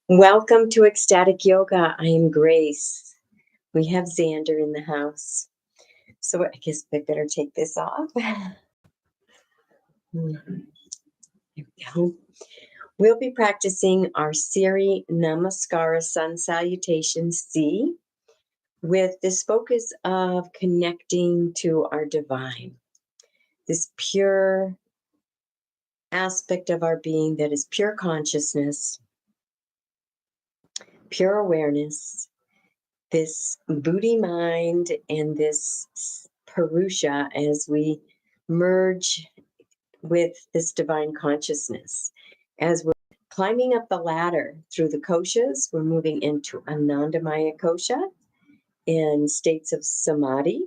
Welcome to Ecstatic Yoga. I am Grace. We have Xander in the house. So I guess I better take this off. Here we go. We'll be practicing our Siri Namaskara Sun Salutation C with this focus of connecting to our divine, this pure aspect of our being that is pure consciousness, pure awareness, this Buddhi mind and this Purusha as we merge with this divine consciousness. As we're climbing up the ladder through the koshas, we're moving into anadamaya kosha in states of samadhi,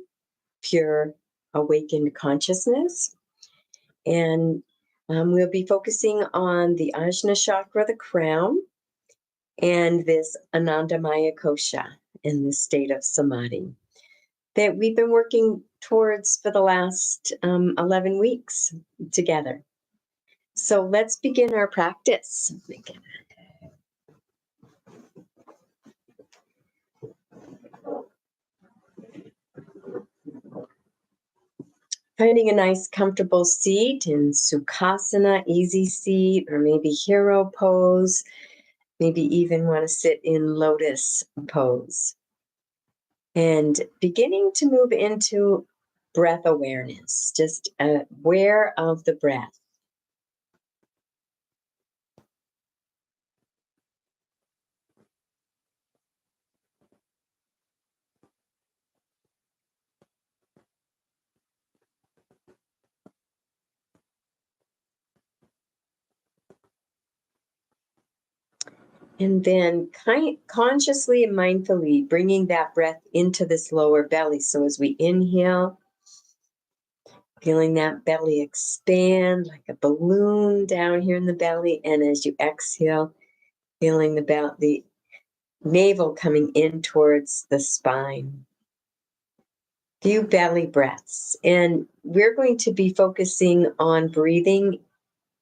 pure awakened consciousness. And we'll be focusing on the ajna chakra, the crown, and this anadamaya kosha in the state of samadhi that we've been working towards for the last 11 weeks together. So let's begin our practice. Finding a nice comfortable seat in Sukhasana, easy seat, or maybe hero pose. Maybe even want to sit in lotus pose. And beginning to move into breath awareness, just aware of the breath. And then consciously and mindfully bringing that breath into this lower belly. So as we inhale, feeling that belly expand like a balloon down here in the belly. And as you exhale, feeling the navel coming in towards the spine. Few belly breaths. And we're going to be focusing on breathing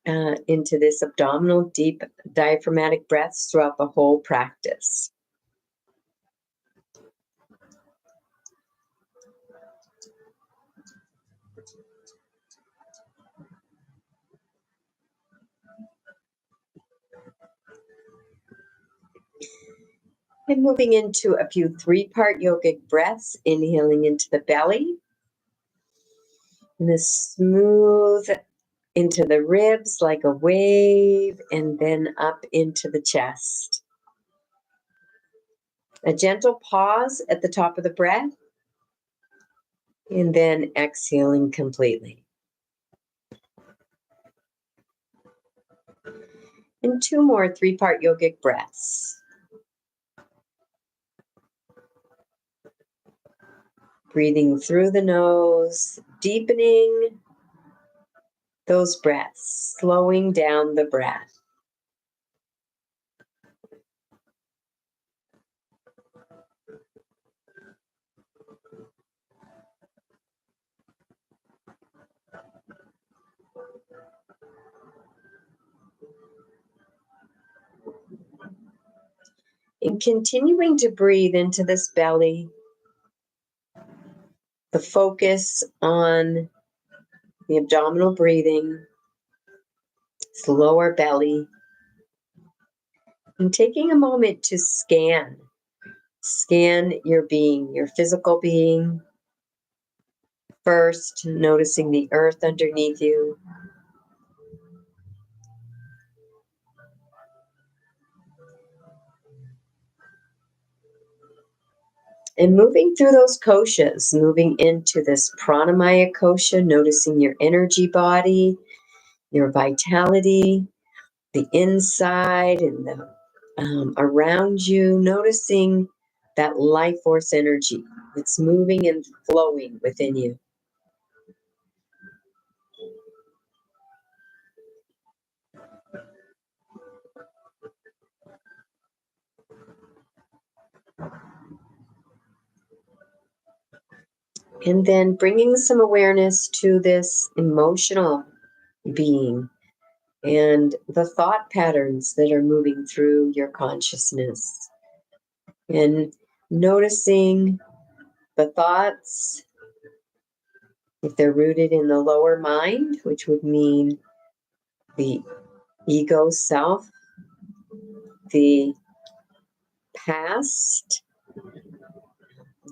into this abdominal deep diaphragmatic breaths throughout the whole practice. And moving into a few three-part yogic breaths, inhaling into the belly, and the smooth into the ribs like a wave, and then up into the chest. A gentle pause at the top of the breath, and then exhaling completely. And two more three-part yogic breaths. Breathing through the nose, deepening those breaths, slowing down the breath. And continuing to breathe into this belly, the focus on the abdominal breathing, this lower belly, and taking a moment to scan your being, your physical being. First, noticing the earth underneath you. And moving through those koshas, moving into this pranamaya kosha, noticing your energy body, your vitality, the inside and the around you, noticing that life force energy that's moving and flowing within you. And then bringing some awareness to this emotional being, and the thought patterns that are moving through your consciousness. And noticing the thoughts, if they're rooted in the lower mind, which would mean the ego self, the past,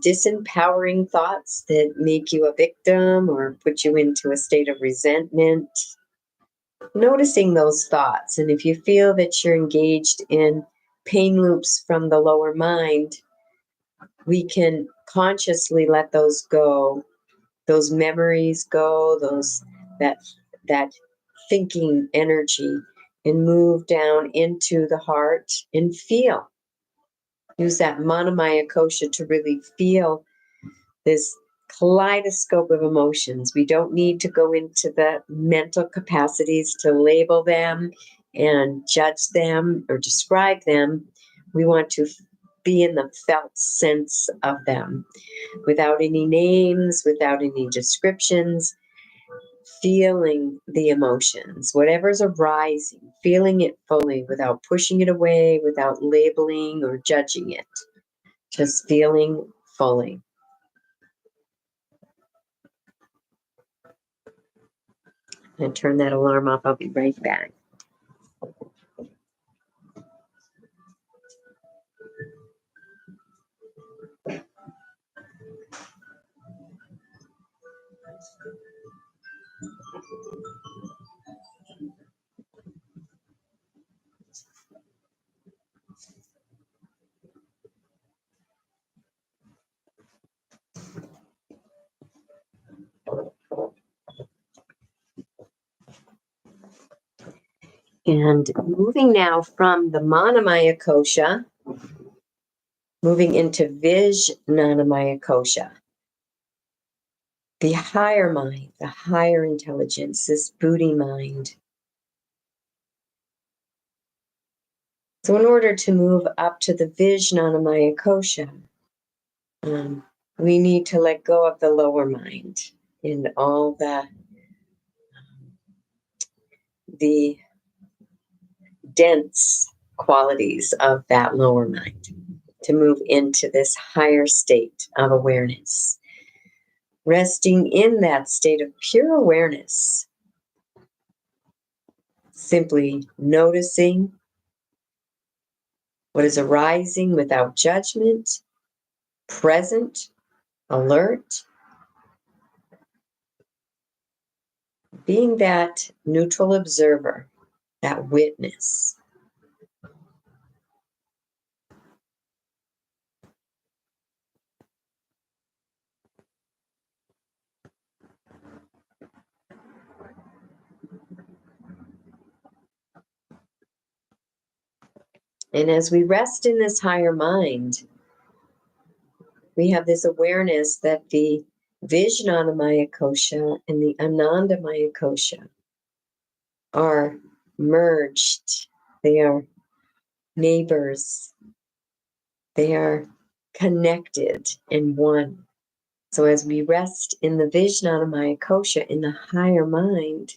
disempowering thoughts that make you a victim or put you into a state of resentment. Noticing those thoughts, and if you feel that you're engaged in pain loops from the lower mind, we can consciously let those go, those memories go, that thinking energy, and move down into the heart and feel. Use that anadamaya kosha to really feel this kaleidoscope of emotions. We don't need to go into the mental capacities to label them and judge them or describe them. We want to be in the felt sense of them without any names, without any descriptions, feeling the emotions, whatever's arising, feeling it fully without pushing it away, without labeling or judging it, just feeling fully. And turn that alarm off. I'll be right back. And moving now from the Manamaya kosha, moving into Vijnanamaya kosha, the higher mind, the higher intelligence, this Buddhi mind. So in order to move up to the Vijnanamaya kosha, we need to let go of the lower mind and all the dense qualities of that lower mind to move into this higher state of awareness. Resting in that state of pure awareness, simply noticing what is arising without judgment, present, alert, being that neutral observer, that witness. And as we rest in this higher mind, we have this awareness that the Vijnanamaya kosha and the anadamaya kosha are merged. They are neighbors. They are connected in one. So as we rest in the Vijnanamaya kosha, in the higher mind,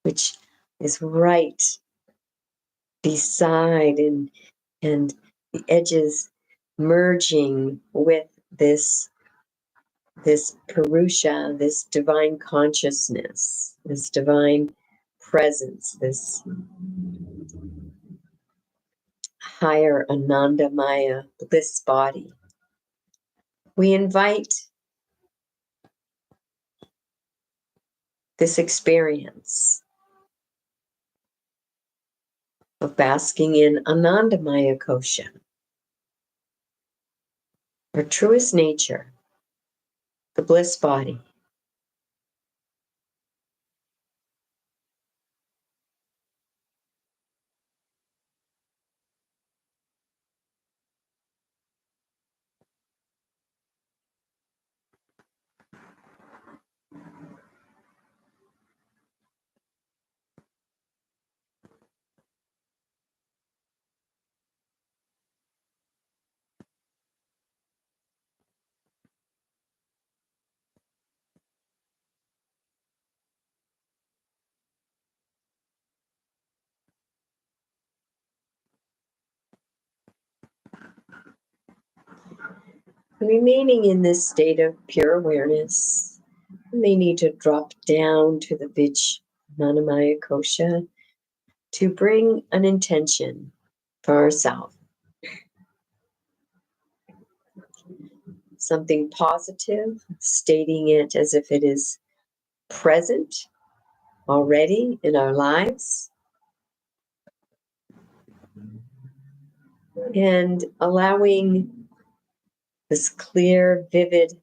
which is right beside and the edges merging with this Purusha, this divine consciousness, this divine presence, this higher Anandamaya bliss body. We invite this experience of basking in Anandamaya kosha, our truest nature, the bliss body. Remaining in this state of pure awareness, we may need to drop down to the anadamaya kosha to bring an intention for ourselves. Something positive, stating it as if it is present already in our lives, and allowing this clear, vivid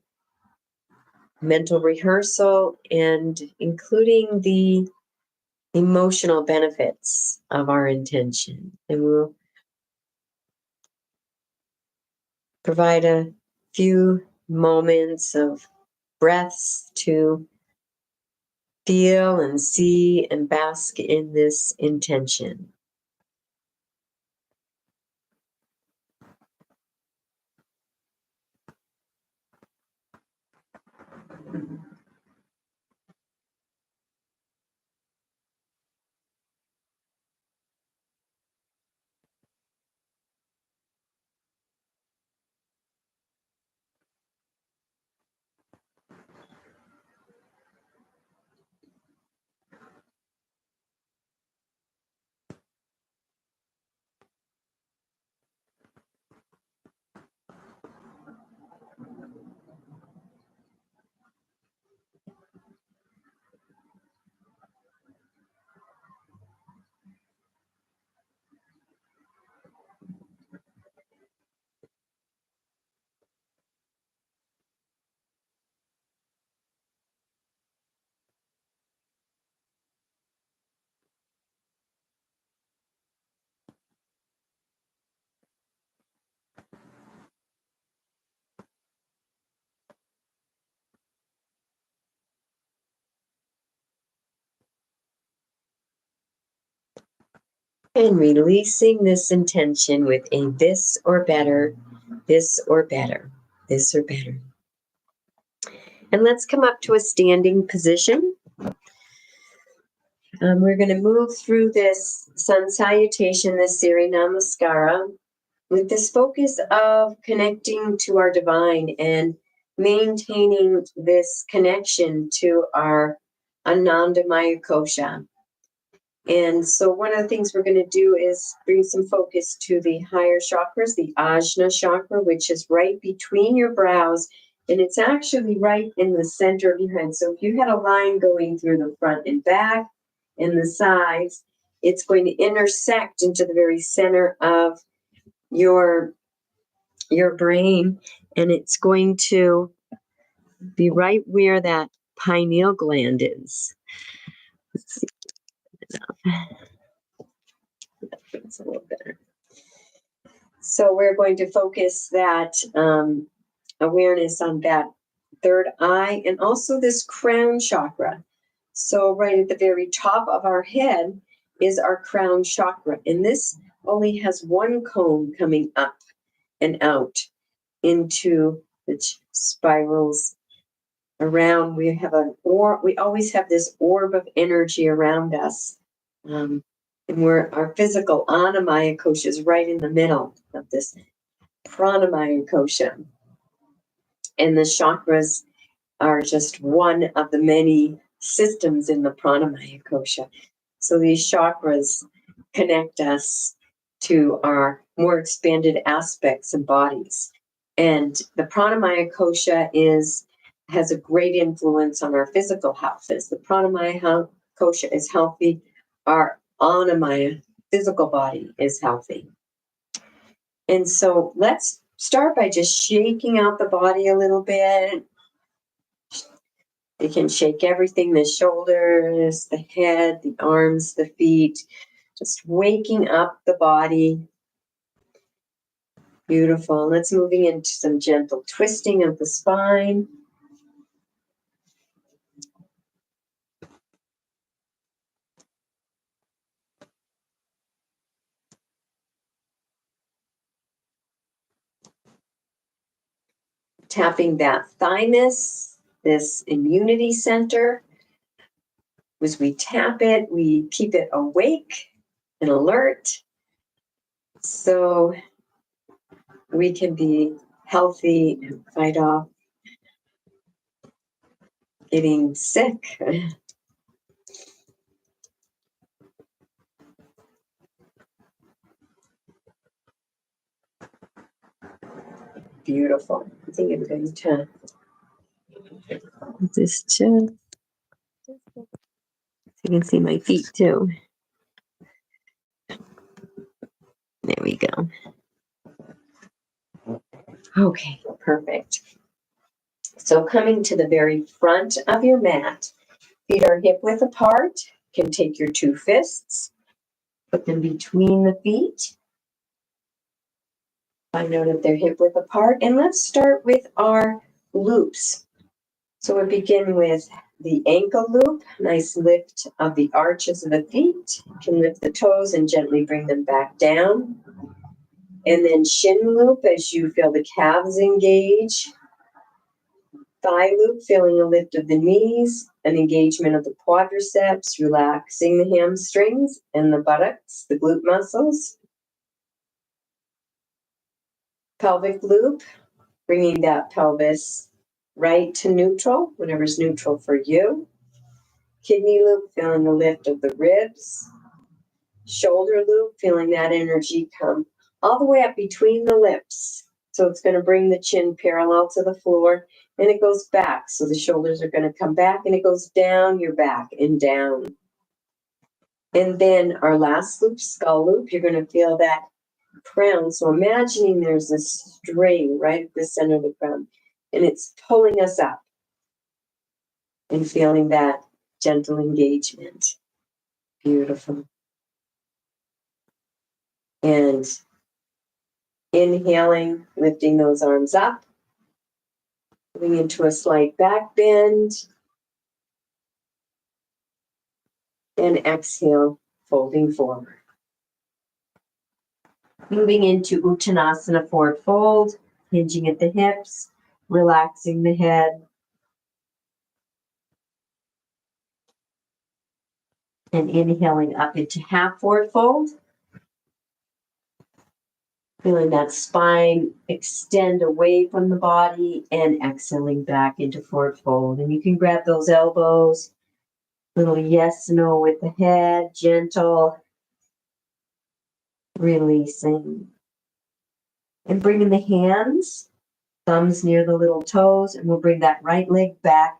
mental rehearsal and including the emotional benefits of our intention. And we'll provide a few moments of breaths to feel and see and bask in this intention. And releasing this intention with a this or better, this or better, this or better. And let's come up to a standing position. We're going to move through this Sun Salutation, this Surya Namaskara, with this focus of connecting to our divine and maintaining this connection to our anadamaya kosha. And so one of the things we're going to do is bring some focus to the higher chakras, the ajna chakra, which is right between your brows, and it's actually right in the center of your head. So if you had a line going through the front and back and the sides, it's going to intersect into the very center of your brain, and it's going to be right where that pineal gland is. Let's see. That's a little better. So we're going to focus that awareness on that third eye and also this crown chakra. So right at the very top of our head is our crown chakra, and this only has one cone coming up and out into which spirals around. We have we always have this orb of energy around us. And our physical anamaya kosha is right in the middle of this pranamaya kosha. And the chakras are just one of the many systems in the pranamaya kosha. So these chakras connect us to our more expanded aspects and bodies. And the pranamaya kosha has a great influence on our physical health. As the pranamaya kosha is healthy, our anamaya physical body is healthy. And so let's start by just shaking out the body a little bit. You can shake everything, the shoulders, the head, the arms, the feet, just waking up the body. Beautiful. Let's moving into some gentle twisting of the spine. Tapping that thymus, this immunity center. As we tap it, we keep it awake and alert so we can be healthy and fight off getting sick. Beautiful. I think I'm going to this too. You can see my feet too. There we go. Okay, perfect. So coming to the very front of your mat, feet are hip width apart. You can take your two fists, put them between the feet. Find out if they're hip width apart. And let's start with our loops. So we begin with the ankle loop, nice lift of the arches of the feet. You can lift the toes and gently bring them back down. And then shin loop as you feel the calves engage. Thigh loop, feeling a lift of the knees, an engagement of the quadriceps, relaxing the hamstrings and the buttocks, the glute muscles. Pelvic loop, bringing that pelvis right to neutral, whatever's neutral for you. Kidney loop, feeling the lift of the ribs. Shoulder loop, feeling that energy come all the way up between the lips. So it's going to bring the chin parallel to the floor, and it goes back. So the shoulders are going to come back, and it goes down your back and down. And then our last loop, skull loop, you're going to feel that crown. So imagining there's a string right at the center of the crown, and it's pulling us up, and feeling that gentle engagement. Beautiful. And inhaling, lifting those arms up, moving into a slight back bend, and exhale, folding forward. Moving into Uttanasana forward fold, hinging at the hips, relaxing the head, and inhaling up into half forward fold. Feeling that spine extend away from the body and exhaling back into forward fold. And you can grab those elbows, little yes, no with the head, gentle, releasing. And bringing the hands, thumbs near the little toes, and we'll bring that right leg back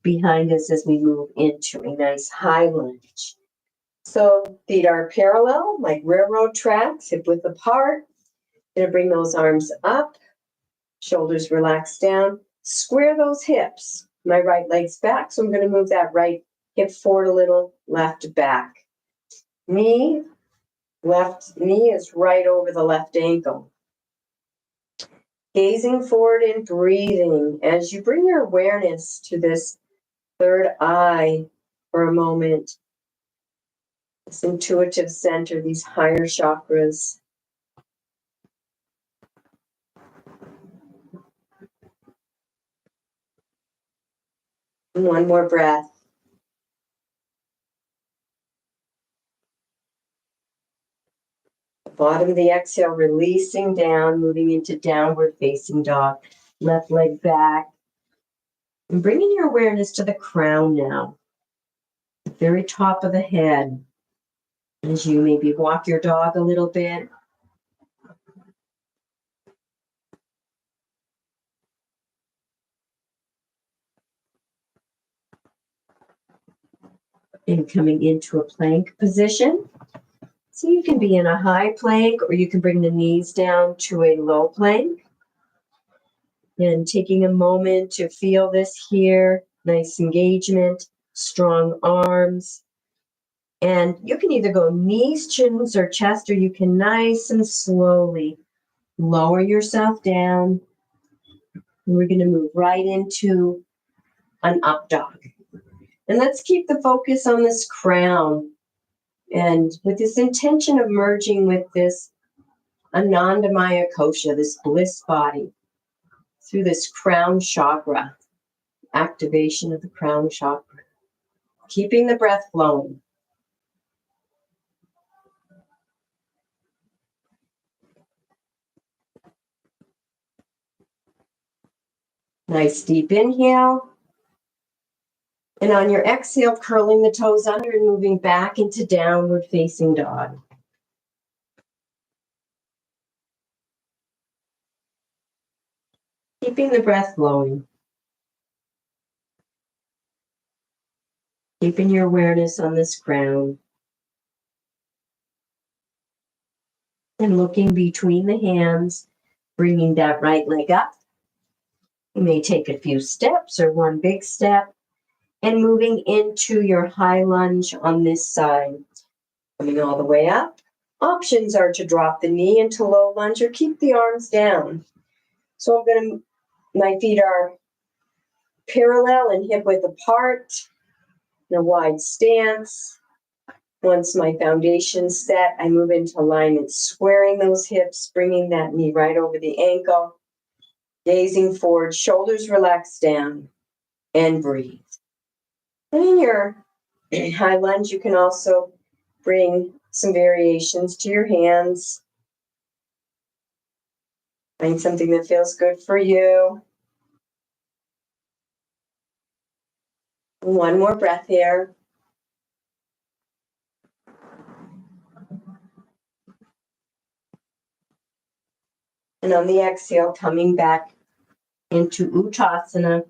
behind us as we move into a nice high lunge. So feet are parallel, like railroad tracks, hip width apart. Gonna bring those arms up, shoulders relax down, square those hips. My right leg's back, so I'm gonna move that right hip forward a little, left back. Left knee is right over the left ankle. Gazing forward and breathing as you bring your awareness to this third eye for a moment. This intuitive center, these higher chakras. And one more breath. Bottom of the exhale, releasing down, moving into downward facing dog. Left leg back. And bringing your awareness to the crown now. The very top of the head. As you maybe walk your dog a little bit. And coming into a plank position. So you can be in a high plank, or you can bring the knees down to a low plank. And taking a moment to feel this here, nice engagement, strong arms. And you can either go knees, chins, or chest, or you can nice and slowly lower yourself down. And we're going to move right into an up dog. And let's keep the focus on this crown. And with this intention of merging with this anadamaya kosha, this bliss body, through this crown chakra, activation of the crown chakra. Keeping the breath flowing. Nice deep inhale. And on your exhale, curling the toes under and moving back into downward facing dog. Keeping the breath flowing. Keeping your awareness on this crown. And looking between the hands, bringing that right leg up. You may take a few steps or one big step. And moving into your high lunge on this side. Coming all the way up. Options are to drop the knee into low lunge or keep the arms down. So my feet are parallel and hip width apart, in a wide stance. Once my foundation's set, I move into alignment, squaring those hips, bringing that knee right over the ankle, gazing forward, shoulders relax down, and breathe. And in your high lunge, you can also bring some variations to your hands. Find something that feels good for you. One more breath here. And on the exhale, coming back into Uttanasana,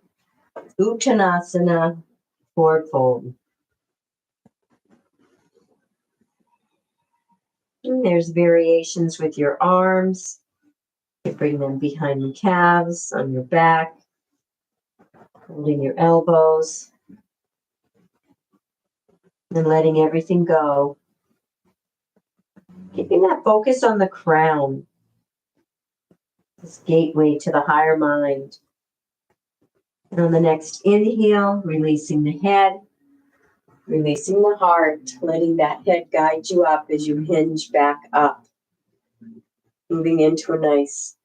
forward fold. And there's variations with your arms. You bring them behind the calves, on your back, holding your elbows, and letting everything go. Keeping that focus on the crown, this gateway to the higher mind. And on the next inhale, releasing the head, releasing the heart, letting that head guide you up as you hinge back up. Moving into a nice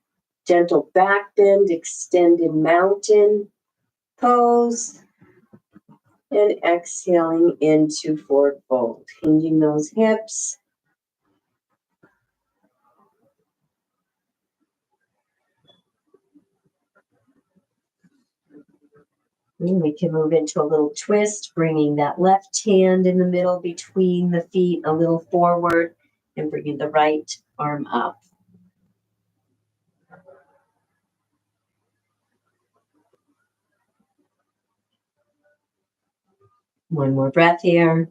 gentle back bend, extended mountain pose. And exhaling into forward fold, hinging those hips. And we can move into a little twist, bringing that left hand in the middle between the feet a little forward and bringing the right arm up. One more breath here.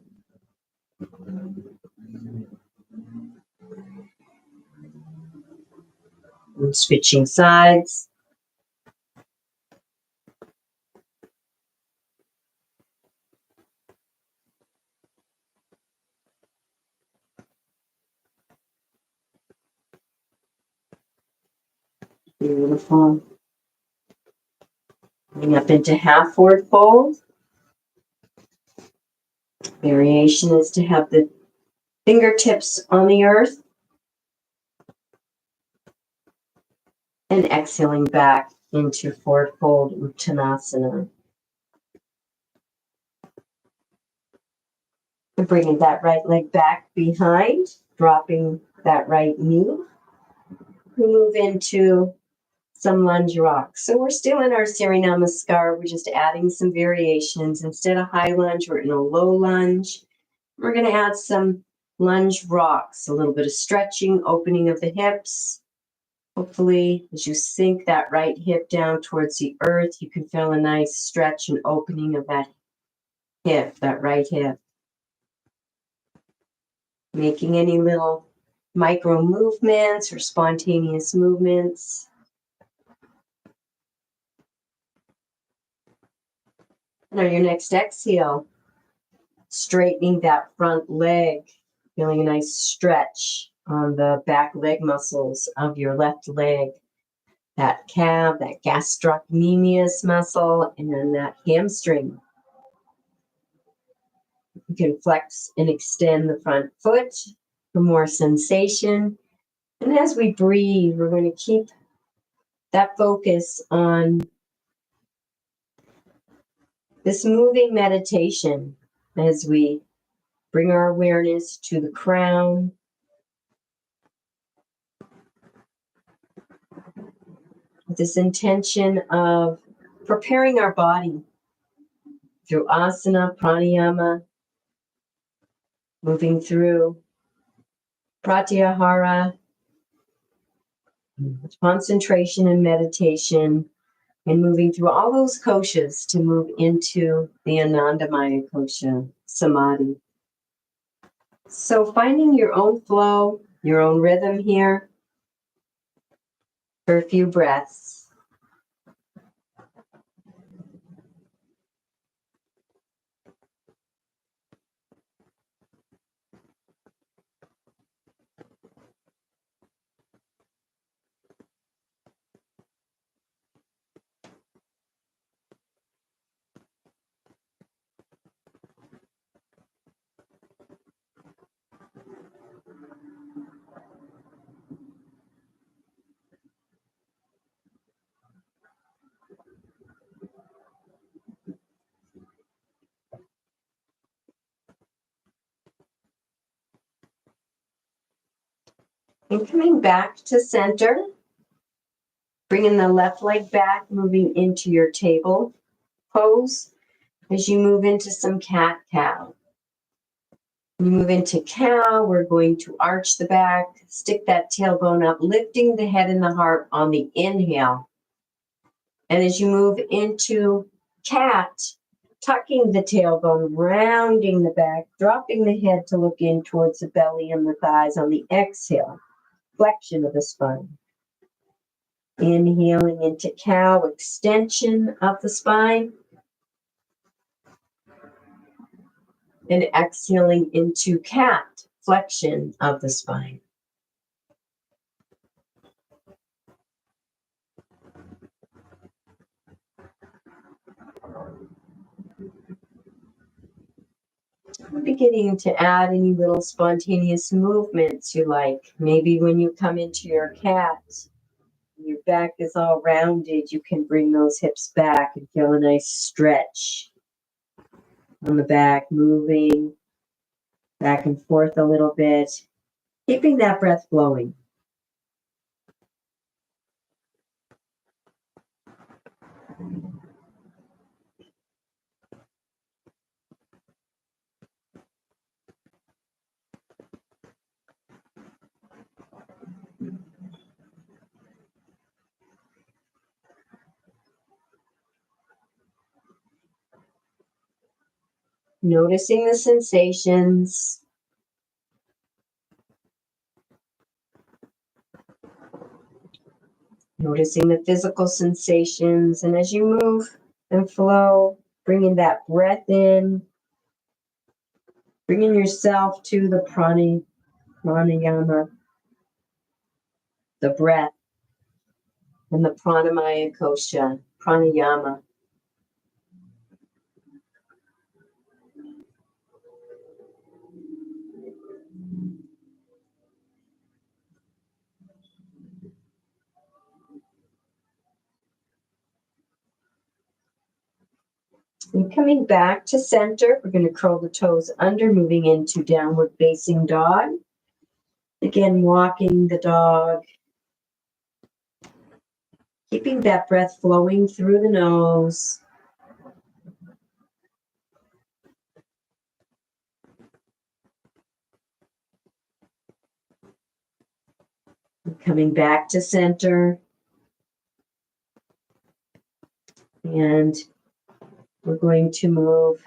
And switching sides. Beautiful. Bring up into half forward fold. Variation is to have the fingertips on the earth. And exhaling back into forward fold Uttanasana. And bringing that right leg back behind, dropping that right knee. We move into some lunge rocks. So we're still in our Surya Namaskar. We're just adding some variations. Instead of high lunge, we're in a low lunge. We're going to add some lunge rocks, a little bit of stretching, opening of the hips. Hopefully, as you sink that right hip down towards the earth, you can feel a nice stretch and opening of that hip, that right hip. Making any little micro movements or spontaneous movements. And on your next exhale, straightening that front leg, feeling a nice stretch on the back leg muscles of your left leg, that calf, that gastrocnemius muscle, and then that hamstring. You can flex and extend the front foot for more sensation. And as we breathe, we're going to keep that focus on this moving meditation as we bring our awareness to the crown. With this intention of preparing our body through asana, pranayama, moving through pratyahara, concentration and meditation, and moving through all those koshas to move into the anadamaya kosha, samadhi. So finding your own flow, your own rhythm here for a few breaths. And coming back to center, bringing the left leg back, moving into your table pose as you move into some cat-cow. When you move into cow, we're going to arch the back, stick that tailbone up, lifting the head and the heart on the inhale. And as you move into cat, tucking the tailbone, rounding the back, dropping the head to look in towards the belly and the thighs on the exhale, flexion of the spine. Inhaling into cow, extension of the spine. And exhaling into cat, flexion of the spine. Beginning to add any little spontaneous movements you like. Maybe when you come into your cat, your back is all rounded, you can bring those hips back and feel a nice stretch on the back, moving back and forth a little bit, keeping that breath flowing. Noticing the sensations. Noticing the physical sensations. And as you move and flow, bringing that breath in, bringing yourself to the pranayama, the breath, and the pranamaya kosha, pranayama. And coming back to center, we're going to curl the toes under, moving into downward facing dog. Again, walking the dog, keeping that breath flowing through the nose. And coming back to center. And we're going to move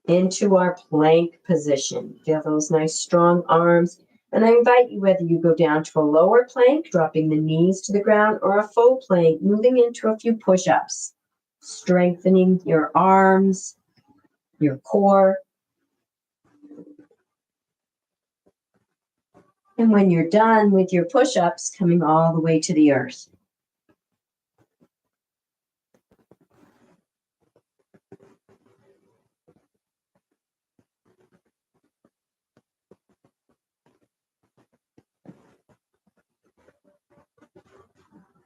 into our plank position. Feel those nice strong arms. And I invite you, whether you go down to a lower plank, dropping the knees to the ground, or a full plank, moving into a few push-ups, strengthening your arms, your core. And when you're done with your push-ups, coming all the way to the earth.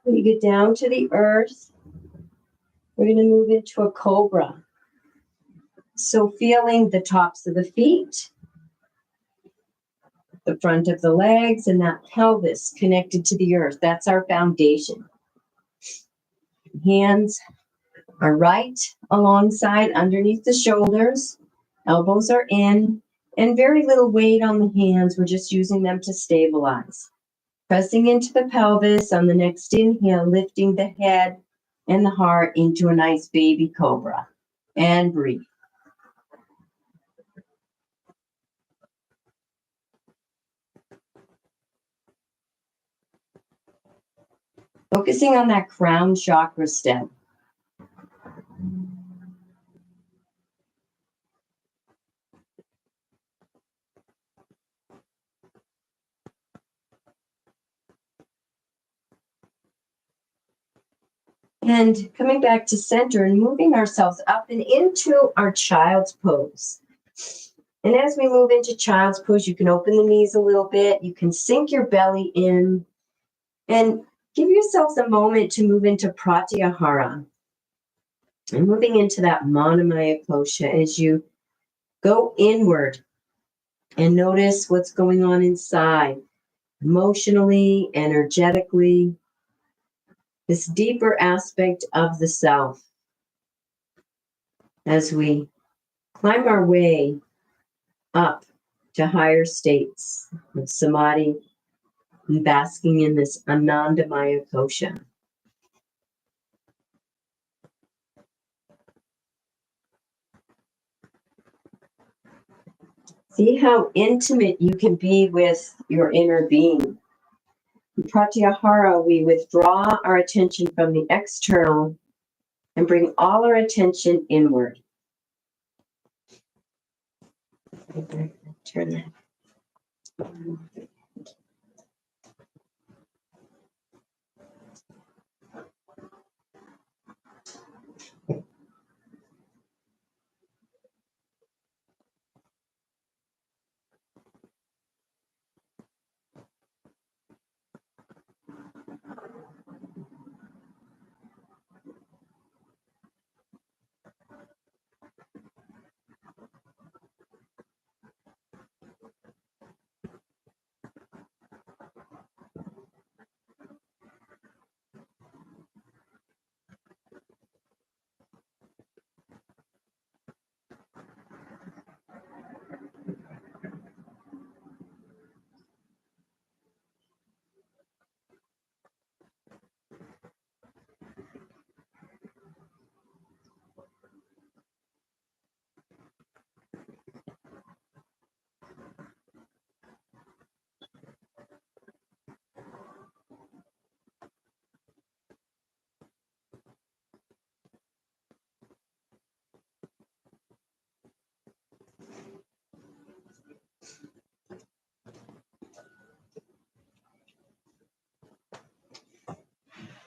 When you get down to the earth, we're going to move into a cobra. So feeling the tops of the feet, the front of the legs, and that pelvis connected to the earth. That's our foundation. Hands Our right alongside underneath the shoulders. Elbows are in, and very little weight on the hands. We're just using them to stabilize. Pressing into the pelvis on the next inhale, lifting the head and the heart into a nice baby cobra. And breathe. Focusing on that crown chakra stem. And coming back to center and moving ourselves up and into our child's pose. And as we move into child's pose, you can open the knees a little bit. You can sink your belly in and give yourselves a moment to move into pratyahara. And moving into that anadamaya kosha as you go inward and notice what's going on inside, emotionally, energetically, this deeper aspect of the self as we climb our way up to higher states of samadhi and basking in this anandamaya kosha. See how intimate you can be with your inner being. In pratyahara, we withdraw our attention from the external and bring all our attention inward. Turn that.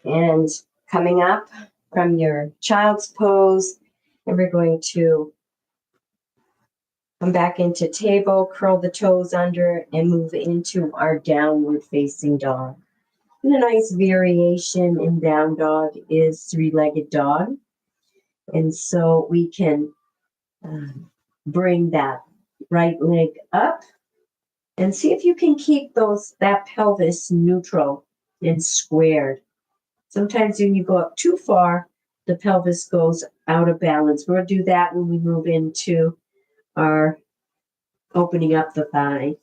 And coming up from your child's pose, and we're going to come back into table, curl the toes under, and move into our downward facing dog. And a nice variation in down dog is three-legged dog. And so we can bring that right leg up and see if you can keep that pelvis neutral and squared. Sometimes when you go up too far, the pelvis goes out of balance. We'll do that when we move into our opening up the thigh.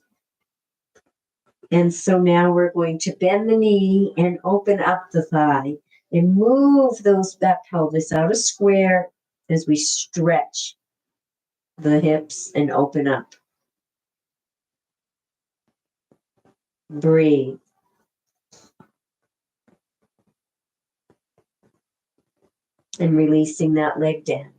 And so now we're going to bend the knee and open up the thigh and move that pelvis out of square as we stretch the hips and open up. Breathe. And releasing that leg down.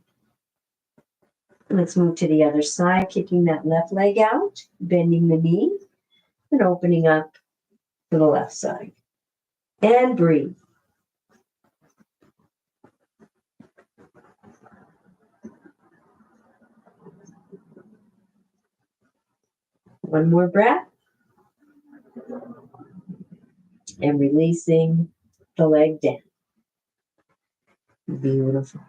Let's move to the other side, kicking that left leg out, bending the knee, and opening up to the left side. And breathe. One more breath. And releasing the leg down. Beautiful.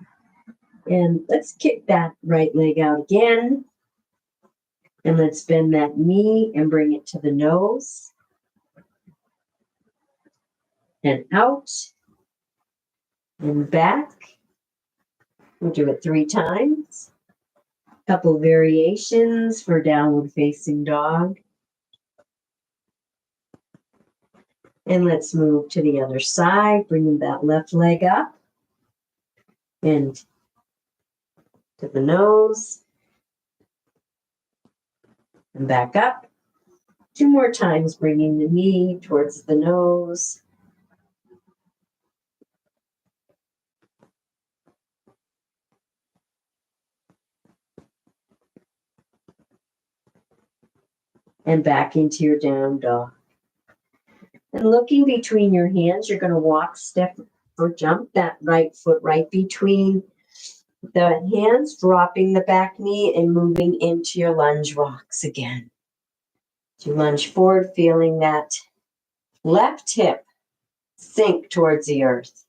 And let's kick that right leg out again. And let's bend that knee and bring it to the nose. And out. And back. We'll do it 3 times. Couple variations for downward facing dog. And let's move to the other side, bringing that left leg up and to the nose and back up. 2 more times, bringing the knee towards the nose. And back into your down dog. And looking between your hands, you're going to walk, step, or jump that right foot right between the hands, dropping the back knee and moving into your lunge rocks again. You lunge forward, feeling that left hip sink towards the earth.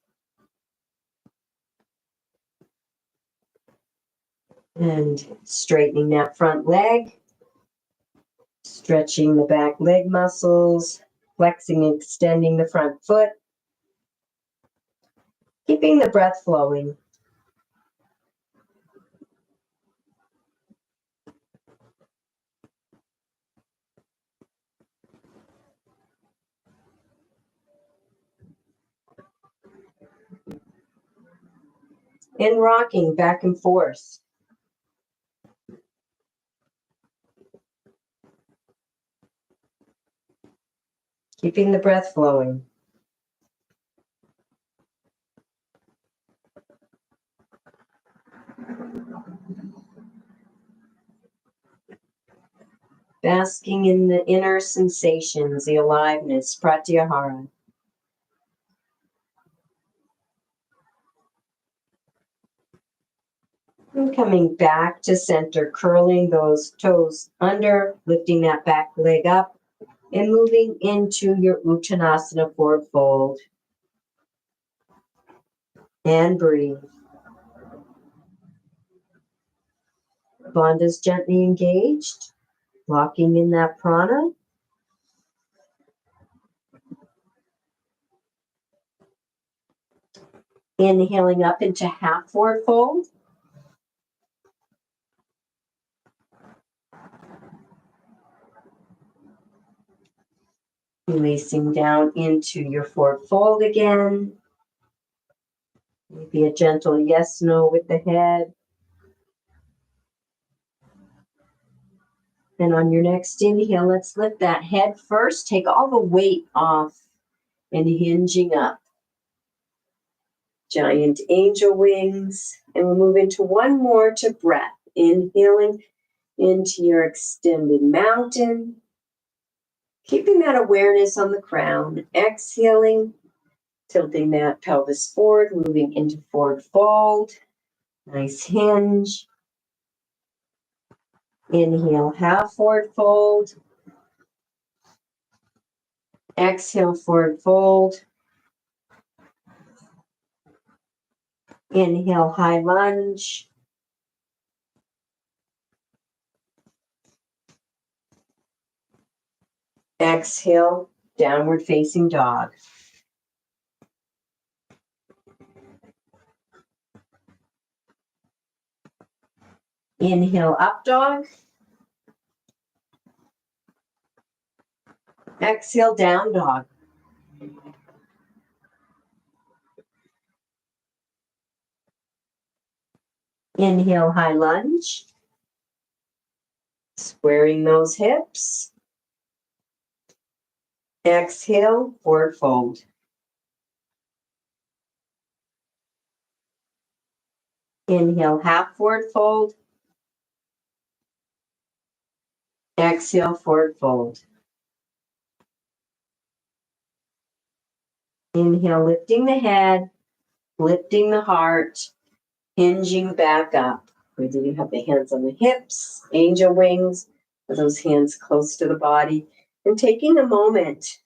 And straightening that front leg, stretching the back leg muscles, flexing and extending the front foot, keeping the breath flowing. And rocking back and forth. Keeping the breath flowing. Basking in the inner sensations, the aliveness, pratyahara. And coming back to center, curling those toes under, lifting that back leg up, and moving into your Uttanasana forward fold. And breathe. Bandhas gently engaged, locking in that prana. Inhaling up into half forward fold. Releasing down into your forward fold again. Maybe a gentle yes, no with the head. And on your next inhale, let's lift that head first. Take all the weight off and hinging up. Giant angel wings. And we'll move into one more to breath. Inhaling into your extended mountain. Keeping that awareness on the crown. Exhaling, tilting that pelvis forward, moving into forward fold. Nice hinge. Inhale, half forward fold. Exhale, forward fold. Inhale, high lunge. Exhale, downward facing dog. Inhale, up dog. Exhale, down dog. Inhale, high lunge. Squaring those hips. Exhale, forward fold. Inhale, half forward fold. Exhale, forward fold. Inhale, lifting the head, lifting the heart, hinging back up. Whether you have the hands on the hips, angel wings, or those hands close to the body, and taking a moment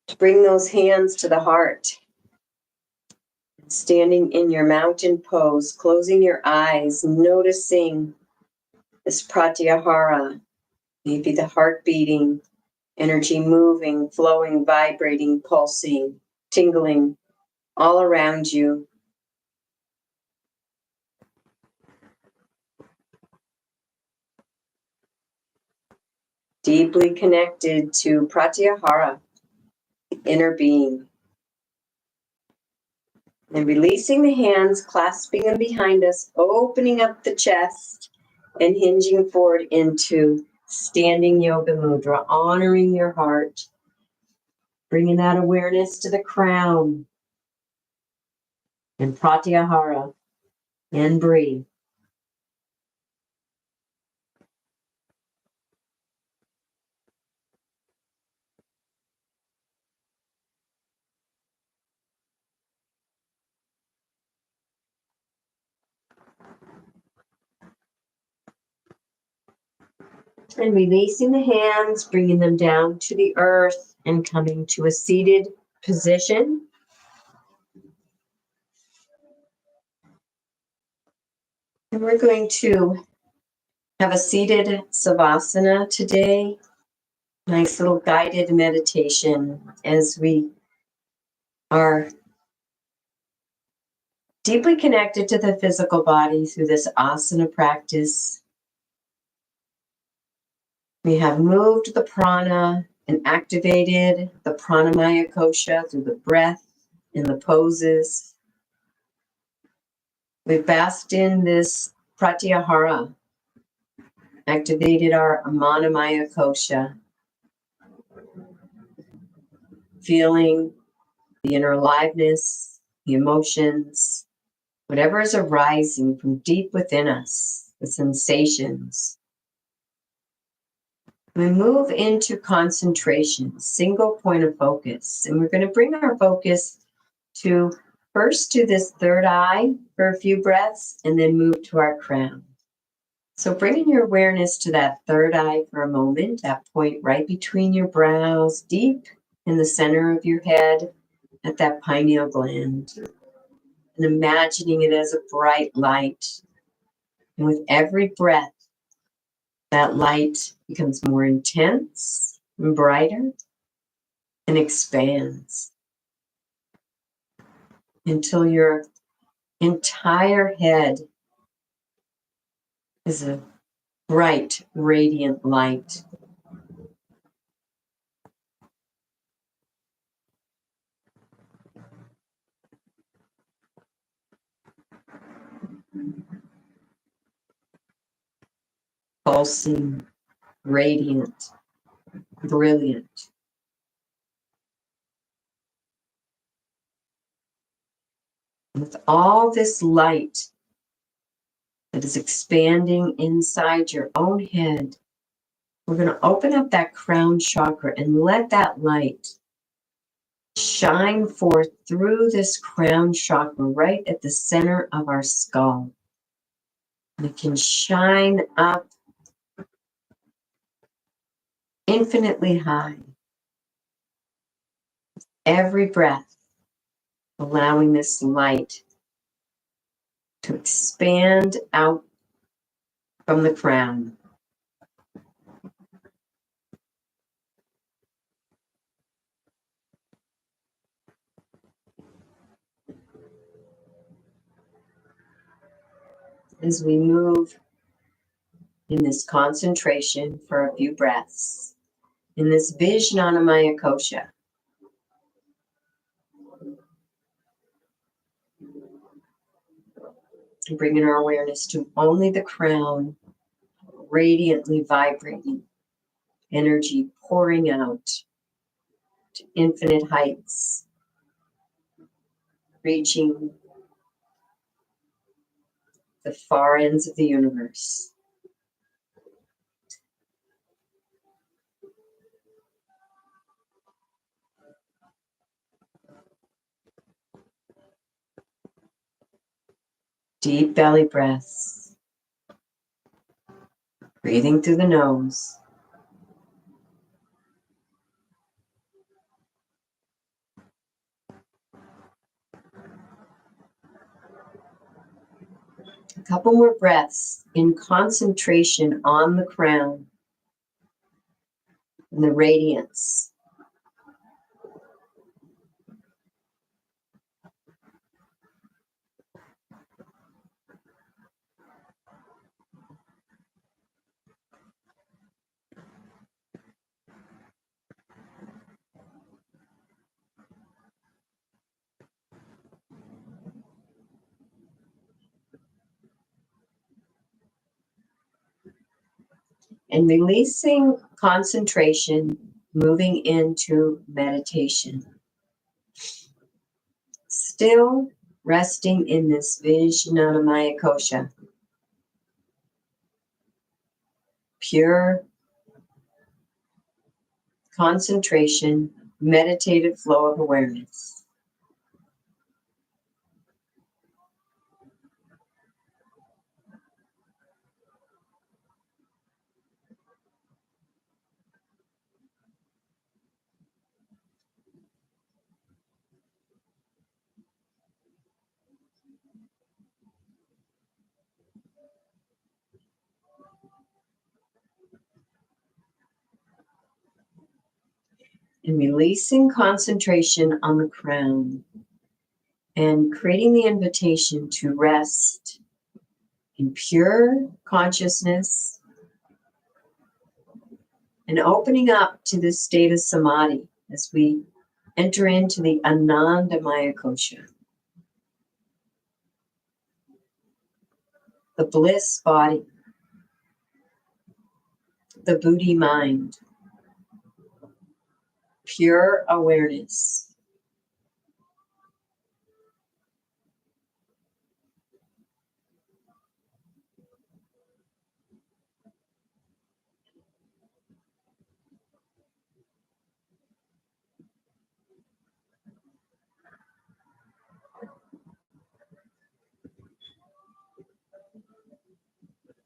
to bring those hands to the heart. Standing in your mountain pose, closing your eyes, noticing this pratyahara, maybe the heart beating, energy moving, flowing, vibrating, pulsing, tingling. all around you. Deeply connected to pratyahara, inner being. And releasing the hands, clasping them behind us, opening up the chest, and hinging forward into standing yoga mudra, honoring your heart, bringing that awareness to the crown, and pratyahara, and breathe. And releasing the hands, bringing them down to the earth and coming to a seated position. And we're going to have a seated savasana today. Nice little guided meditation as we are deeply connected to the physical body through this asana practice. We have moved the prana and activated the pranamaya kosha through the breath and the poses. We've basked in this pratyahara, activated our anadamaya kosha, feeling the inner aliveness, the emotions, whatever is arising from deep within us, the sensations. We move into concentration, single point of focus, and we're going to bring our focus to first to this third eye for a few breaths and then move to our crown. So bringing your awareness to that third eye for a moment, that point right between your brows, deep in the center of your head at that pineal gland, and imagining it as a bright light. And with every breath, that light becomes more intense and brighter and expands until your entire head is a bright, radiant light. Pulsing, radiant, brilliant. With all this light that is expanding inside your own head, we're going to open up that crown chakra and let that light shine forth through this crown chakra right at the center of our skull. And it can shine up infinitely high. Every breath, allowing this light to expand out from the crown. As we move in this concentration for a few breaths, in this Vijnanamaya kosha, bringing our awareness to only the crown, radiantly vibrating, energy pouring out to infinite heights, reaching the far ends of the universe. Deep belly breaths, breathing through the nose. A couple more breaths in concentration on the crown and the radiance. And releasing concentration, moving into meditation. Still resting in this anadamaya kosha. Pure concentration, meditative flow of awareness. And releasing concentration on the crown and creating the invitation to rest in pure consciousness and opening up to this state of samadhi as we enter into the anadamaya kosha, the bliss body, the buddhi mind, pure awareness.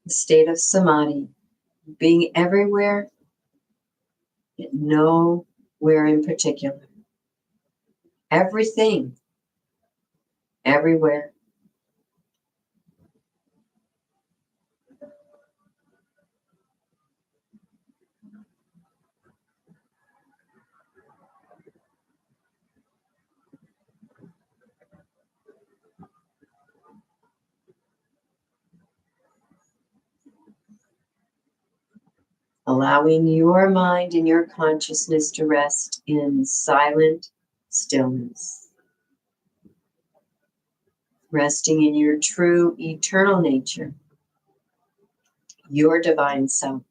The state of samadhi, being everywhere, yet nowhere in particular. Everything, everywhere. Allowing your mind and your consciousness to rest in silent stillness. Resting in your true eternal nature, your divine self.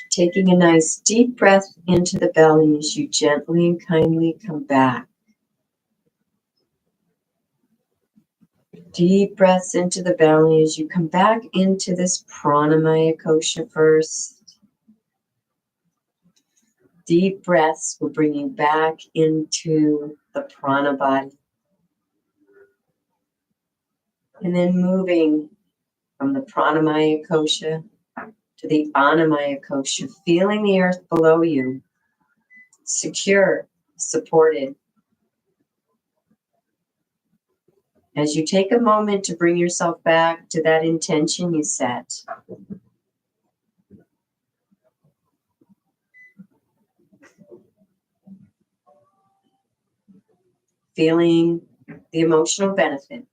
Taking a nice deep breath into the belly as you gently and kindly come back. Deep breaths into the belly as you come back into this pranamaya kosha first. Deep breaths will bring you back into the prana body. And then moving from the pranamaya kosha to the anamaya kosha, feeling the earth below you, secure, supported. As you take a moment to bring yourself back to that intention you set, feeling the emotional benefit.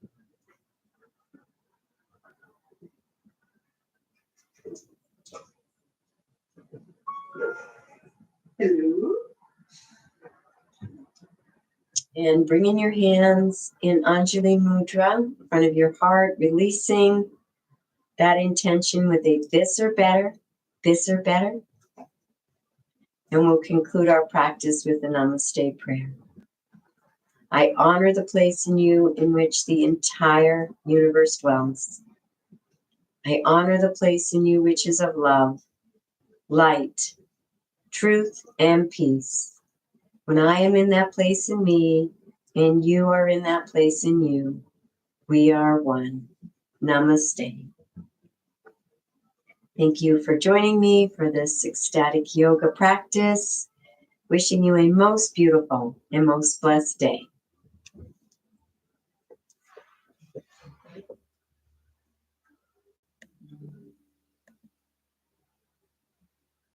Hello. And bringing your hands in Anjali Mudra in front of your heart, releasing that intention with a this or better, this or better. And we'll conclude our practice with a namaste prayer. I honor the place in you in which the entire universe dwells. I honor the place in you which is of love, light, truth, and peace. When I am in that place in me, and you are in that place in you, we are one. Namaste. Thank you for joining me for this ecstatic yoga practice. Wishing you a most beautiful and most blessed day.